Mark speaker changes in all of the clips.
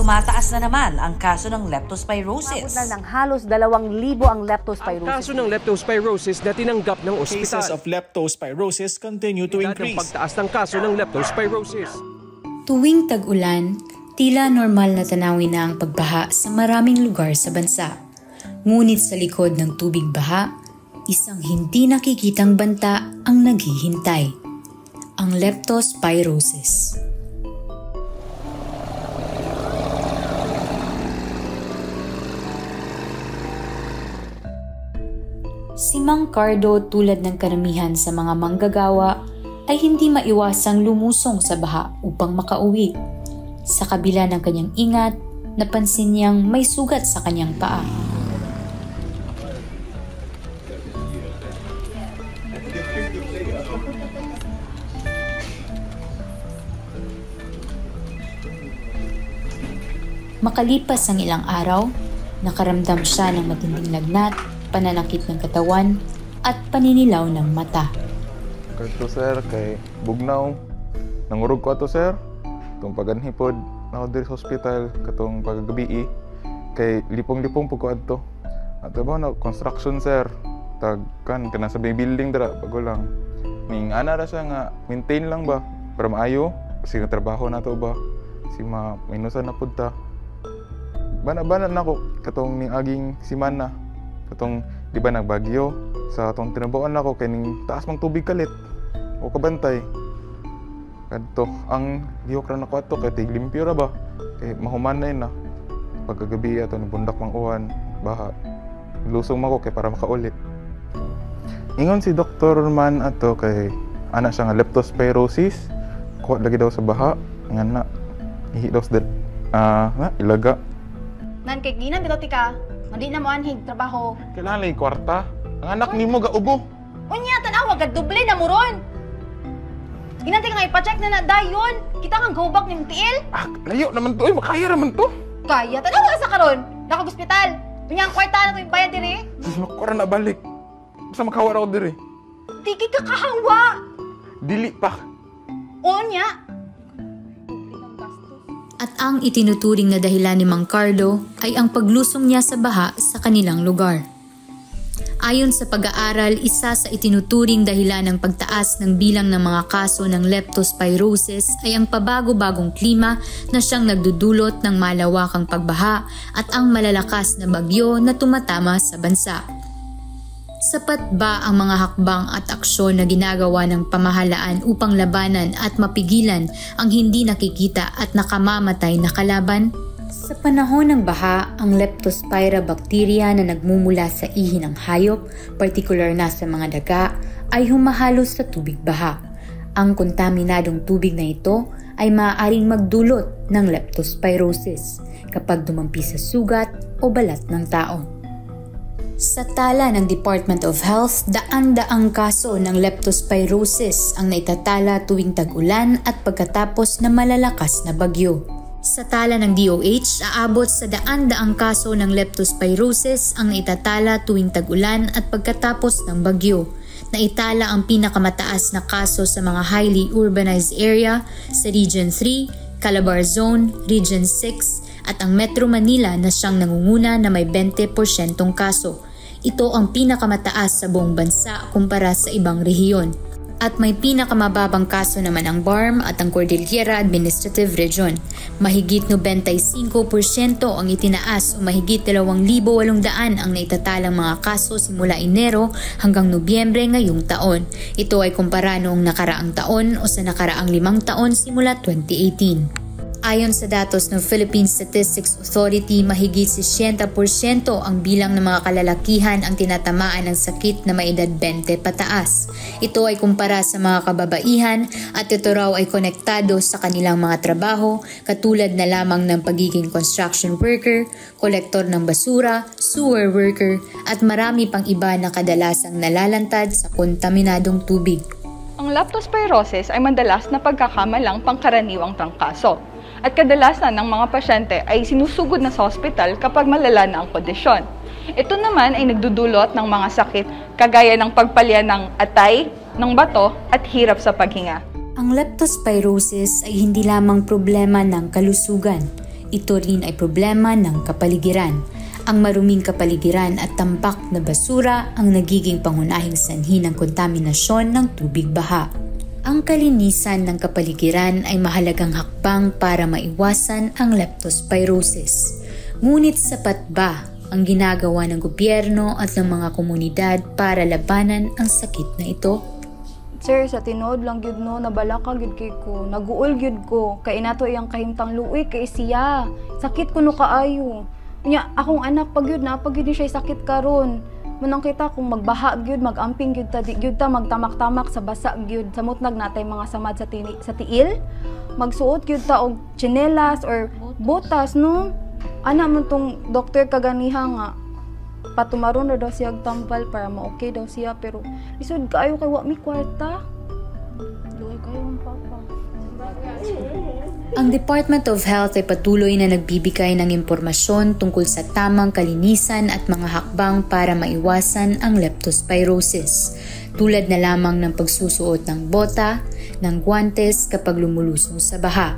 Speaker 1: tumataas na naman ang kaso ng leptospirosis.
Speaker 2: Umabot na ng halos 2,000 ang leptospirosis.
Speaker 3: Ang kaso ng leptospirosis na tinanggap ng ospital.
Speaker 4: Cases of leptospirosis continue to increase.
Speaker 3: Ang pagtaas ng kaso ng leptospirosis.
Speaker 5: Tuwing tag-ulan, tila normal na tanawin na ang pagbaha sa maraming lugar sa bansa. Ngunit sa likod ng tubig baha, isang hindi nakikitang banta ang naghihintay. Ang leptospirosis. Si Mang Cardo, tulad ng karamihan sa mga manggagawa, ay hindi maiwasang lumusong sa baha upang makauwi. Sa kabila ng kanyang ingat, napansin niyang may sugat sa kanyang paa. Makalipas ang ilang araw, nakaramdam siya ng matinding lagnat, pananakit ng katawan, at paninilaw ng mata.
Speaker 6: Ito sir, kay bugnaw. Nangurog ko ato sir. Itong paganhipod na ako diri sa hospital, katong pagagabi. Kay lipong-lipong po ko ato. At ba na construction sir. Tagkan, kana sa building dara, bago lang. Ning ana ra siya nga, maintain lang ba? Para maayo, kasi nga trabaho na to ba? Si minusan na punta. Bana-bana na ako, katong ning aging simana. Katong, di ba nagbagyo? Sa atong tinabuan ako, kay ning taas mang tubig kalit. O kabantay. Kadto, ang lihok ra na ko ato, kay tiglimpyo ra ba? Kay mahuman na yun na. Pagkagabi ato, ni bundak mang uwan, baha. Lusong ako kay para makaulit. Ingon si Dr. Man ato, kay anak siya nga leptospirosis. Kuha lagi daw sa baha. Nga na, ihi daw sa ilaga.
Speaker 7: Nan kay ginan bitaw tika, hindi na mo anhig trabaho.
Speaker 6: Kailangan lagi kwarta. Ang anak nimo gaubo.
Speaker 7: Unya tanawa gad doble na mo ron. Inanti nga ipa-check na dayon. Kita kang go back ning tiil.
Speaker 6: Layo naman to, makaya naman to.
Speaker 7: Kaya tanawa sa karon. Nakag ospital. Unya ang kwarta na to bayad diri.
Speaker 6: Makura na balik. Basta makawara ko diri.
Speaker 7: Tiki ka kahawa.
Speaker 6: Dili pa.
Speaker 7: Unya.
Speaker 5: At ang itinuturing na dahilan ni Mang Cardo ay ang paglusong niya sa baha sa kanilang lugar. Ayon sa pag-aaral, isa sa itinuturing dahilan ng pagtaas ng bilang ng mga kaso ng leptospirosis ay ang pabago-bagong klima na siyang nagdudulot ng malawakang pagbaha at ang malalakas na bagyo na tumatama sa bansa. Sapat ba ang mga hakbang at aksyon na ginagawa ng pamahalaan upang labanan at mapigilan ang hindi nakikita at nakamamatay na kalaban? Sa panahon ng baha, ang Leptospira bacteria na nagmumula sa ihi ng hayop, partikular na sa mga daga, ay humahalo sa tubig baha. Ang kontaminadong tubig na ito ay maaaring magdulot ng leptospirosis kapag dumampi sa sugat o balat ng tao. Sa tala ng Department of Health, daan-daang kaso ng leptospirosis ang naitatala tuwing tag-ulan at pagkatapos na malalakas na bagyo. Sa tala ng DOH, aabot sa daan-daang kaso ng leptospirosis ang naitatala tuwing tag-ulan at pagkatapos ng bagyo. Naitala ang pinakamataas na kaso sa mga highly urbanized area sa Region 3, Calabar Zone, Region 6 at ang Metro Manila na siyang nangunguna na may 20% kaso. Ito ang pinakamataas sa buong bansa kumpara sa ibang rehiyon. At may pinakamababang kaso naman ang BARM at ang Cordillera Administrative Region. Mahigit 95% ang itinaas o mahigit 2,800 ang naitatalang mga kaso simula Enero hanggang Nobyembre ngayong taon. Ito ay kumpara noong nakaraang taon o sa nakaraang 5 taon simula 2018. Ayon sa datos ng Philippine Statistics Authority, mahigit 60% ang bilang ng mga kalalakihan ang tinatamaan ng sakit na may edad 20 pataas. Ito ay kumpara sa mga kababaihan at ito raw ay konektado sa kanilang mga trabaho katulad na lamang ng pagiging construction worker, kolektor ng basura, sewer worker at marami pang iba na kadalasang nalalantad sa kontaminadong tubig.
Speaker 8: Ang leptospirosis ay madalas na pagkakamalang pangkaraniwang trangkaso. At kadalasan ng mga pasyente ay sinusugod na sa ospital kapag malala na ang kondisyon. Ito naman ay nagdudulot ng mga sakit kagaya ng pagpalya ng atay, ng bato at hirap sa paghinga.
Speaker 5: Ang leptospirosis ay hindi lamang problema ng kalusugan. ito rin ay problema ng kapaligiran. Ang maruming kapaligiran at tampak na basura ang nagiging pangunahing sanhi ng kontaminasyon ng tubig baha. Ang kalinisan ng kapaligiran ay mahalagang hakbang para maiwasan ang leptospirosis. Ngunit sapat ba ang ginagawa ng gobyerno at ng mga komunidad para labanan ang sakit na ito?
Speaker 9: Sir, sa tinuod lang gyud no, nabalaka gyud kay ko, naguol gyud ko, kay nato iyang kahimtang luoy kay siya. Sakit ko no kaayo. Nya akong anak pag gyud na pag gyud siya sakit karon. Manang kita kung magbaha gyud, magamping gyud ta, di gyud ta magtamak-tamak sa basa gyud. Samot nagnatay mga samad sa tiil. Magsuot gyud ta og tsinelas or botas no. Ana man tong doktor kaganiha nga patumaron na daw siya tambal para ma-okay daw siya, pero isod kaayo kay wa mi kwarta. Luoy kayo ang papa.
Speaker 5: Ang Department of Health ay patuloy na nagbibigay ng impormasyon tungkol sa tamang kalinisan at mga hakbang para maiwasan ang leptospirosis, tulad na lamang ng pagsusuot ng bota, ng guantes kapag lumulusong sa baha,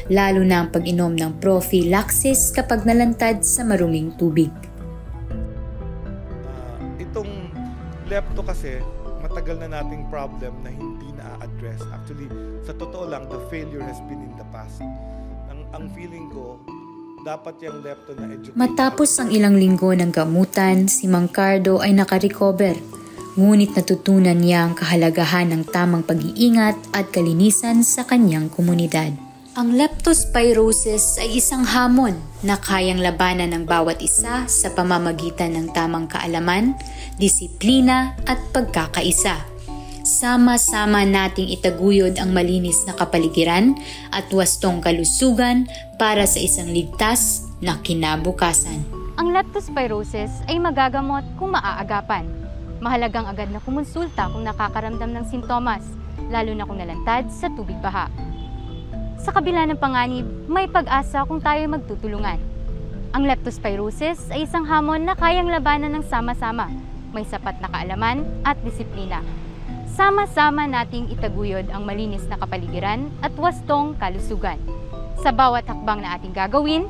Speaker 5: lalo na ang pag-inom ng prophylaxis kapag nalantad sa maruming tubig.
Speaker 10: Itong lepto kasi, matagal na nating problem na hindi na-address. Actually, sa totoo lang, the failure has been in the past. Ang feeling ko, dapat yung lepto na education.
Speaker 5: Matapos ang ilang linggo ng gamutan, si Mang Cardo ay nakarecover. Ngunit natutunan niya ang kahalagahan ng tamang pag-iingat at kalinisan sa kanyang komunidad. Ang leptospirosis ay isang hamon na kayang labanan ng bawat isa sa pamamagitan ng tamang kaalaman, disiplina at pagkakaisa. Sama-sama nating itaguyod ang malinis na kapaligiran at wastong kalusugan para sa isang ligtas na kinabukasan.
Speaker 11: Ang leptospirosis ay magagamot kung maaagapan. Mahalagang agad na kumonsulta kung nakakaramdam ng sintomas, lalo na kung nalantad sa tubig baha. Sa kabila ng panganib, may pag-asa kung tayo magtutulungan. Ang leptospirosis ay isang hamon na kayang labanan ng sama-sama, may sapat na kaalaman at disiplina. Sama-sama nating itaguyod ang malinis na kapaligiran at wastong kalusugan. Sa bawat hakbang na ating gagawin,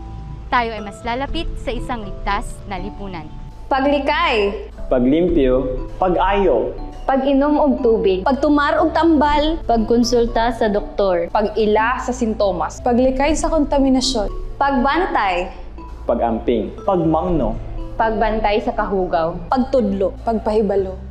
Speaker 11: tayo ay mas lalapit sa isang ligtas na lipunan.
Speaker 12: Paglikay,
Speaker 13: paglimpyo, pag-ayo,
Speaker 12: pag-inom og tubig, pagtumar og tambal, pagkonsulta sa doktor,
Speaker 8: pag-ila sa sintomas,
Speaker 14: paglikay sa kontaminasyon,
Speaker 12: pagbantay,
Speaker 13: pag-amping, pagmangno,
Speaker 12: pagbantay sa kahugaw,
Speaker 14: pagtudlo, pagpahibalo.